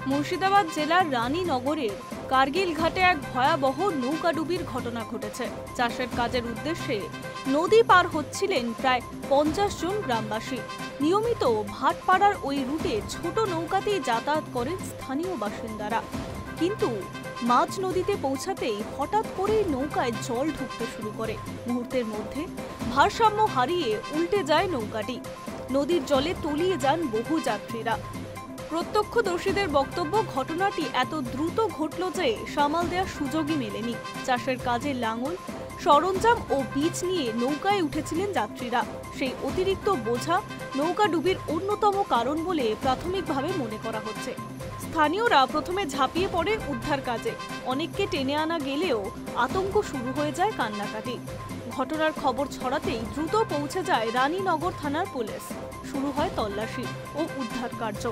মুর্শিদাবাদ জেলার রানীনগরের কার্গিল ঘাটে এক ভয়াবহ নৌকাডুবির ঘটনা ঘটেছে। চাষের কাজের উদ্দেশ্যে নদী পার হচ্ছিলেন প্রায় 50 জন গ্রামবাসী। নিয়মিত ভাটপাড়ার ওই রুটে ছোট নৌকাতেই যাতায়াত করেন স্থানীয় বাসিন্দারা। কিন্তু মাঝ নদীতে পৌঁছাতেই হঠাৎ করে নৌকায় জল ঢুকতে শুরু করে। মুহূর্তের মধ্যে ভারসাম্য হারিয়ে উল্টে যায় নৌকাটি। নদীর জলে তলিয়ে যান বহু যাত্রীরা। প্রত্যক্ষদর্শীদের বক্তব্য, ঘটনাটি এত দ্রুত ঘটল যে সামাল দেওয়ার সুযোগই মেলেনি। চাষের কাজে লাঙল, সরঞ্জাম ও বীজ নিয়ে নৌকায় উঠেছিলেন যাত্রীরা। সেই অতিরিক্ত বোঝা নৌকাডুবির অন্যতম কারণ বলে প্রাথমিকভাবে মনে করা হচ্ছে। স্থানীয়রা প্রথমে ঝাঁপিয়ে পড়ে উদ্ধার কাজে। অনেককে টেনে আনা গেলেও আতঙ্ক শুরু হয়ে যায় কান্নাকাটি। ঘটনার খবর ছড়াতেই দ্রুত পৌঁছে যায় রানীনগর থানার পুলিশ। শুরু হয় তল্লাশি ও উদ্ধার কার্য।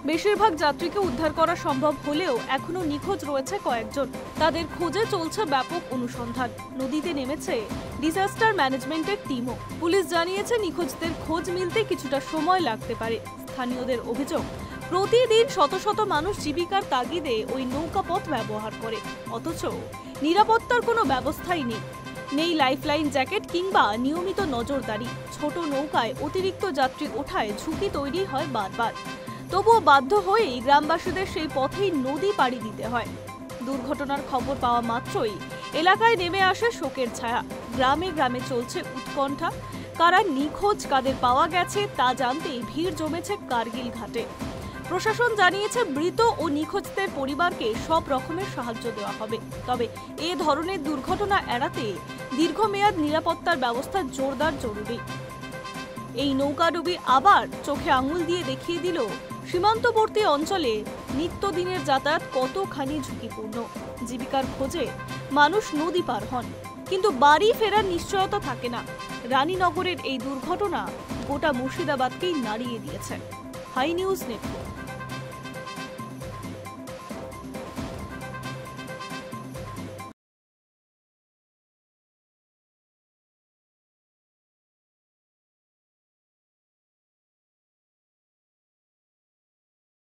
বেশিরভাগ যাত্রীকে উদ্ধার করা সম্ভব হলেও এখনো নিখোঁজ রয়েছে কয়েকজন। তাদের খোঁজে চলছে ব্যাপক অনুসন্ধান। নদীতে নেমেছে ডিজাস্টার ম্যানেজমেন্টের টিমও। পুলিশ জানিয়েছে, নিখোঁজদের খোঁজ মিলতে কিছুটা সময় লাগতে পারে। স্থানীয়দের অভিযোগ, প্রতিদিন শত শত মানুষ জীবিকার তাগিদে ওই নৌকাপথ ব্যবহার করে, অথচ নিরাপত্তার কোনো ব্যবস্থাই নেই লাইফলাইন জ্যাকেট কিংবা নিয়মিত নজরদারি। ছোট নৌকায় অতিরিক্ত যাত্রী ওঠায় ঝুঁকি তৈরি হয় বারবার। তবুও বাধ্য হয়েই গ্রামবাসীদের সেই পথেই নদী পাড়ি দিতে হয়। দুর্ঘটনার খবর পাওয়া মাত্রই এলাকায় নেমে আসে শোকের ছায়া। গ্রামে গ্রামে চলছে উৎকণ্ঠা। কারা নিখোঁজ, কাদের পাওয়া গেছে তা জানতেই ভিড় জমেছে কার্গিল ঘাটে। প্রশাসন জানিয়েছে, মৃত ও নিখোঁজদের পরিবারকে সব রকমের সাহায্য দেওয়া হবে। তবে এ ধরনের দুর্ঘটনা এড়াতে দীর্ঘমেয়াদ নিরাপত্তার ব্যবস্থা জোরদার জরুরি। এই নৌকাডুবি আবার চোখে আঙুল দিয়ে দেখিয়ে দিল সীমান্তবর্তী অঞ্চলে নিত্যদিনের যাতায়াত কতখানি ঝুঁকিপূর্ণ। জীবিকার খোঁজে মানুষ নদী পার হন, কিন্তু বাড়ি ফেরার নিশ্চয়তা থাকে না। রানীনগরের এই দুর্ঘটনা গোটা মুর্শিদাবাদকেই নাড়িয়ে দিয়েছে। Hi news network.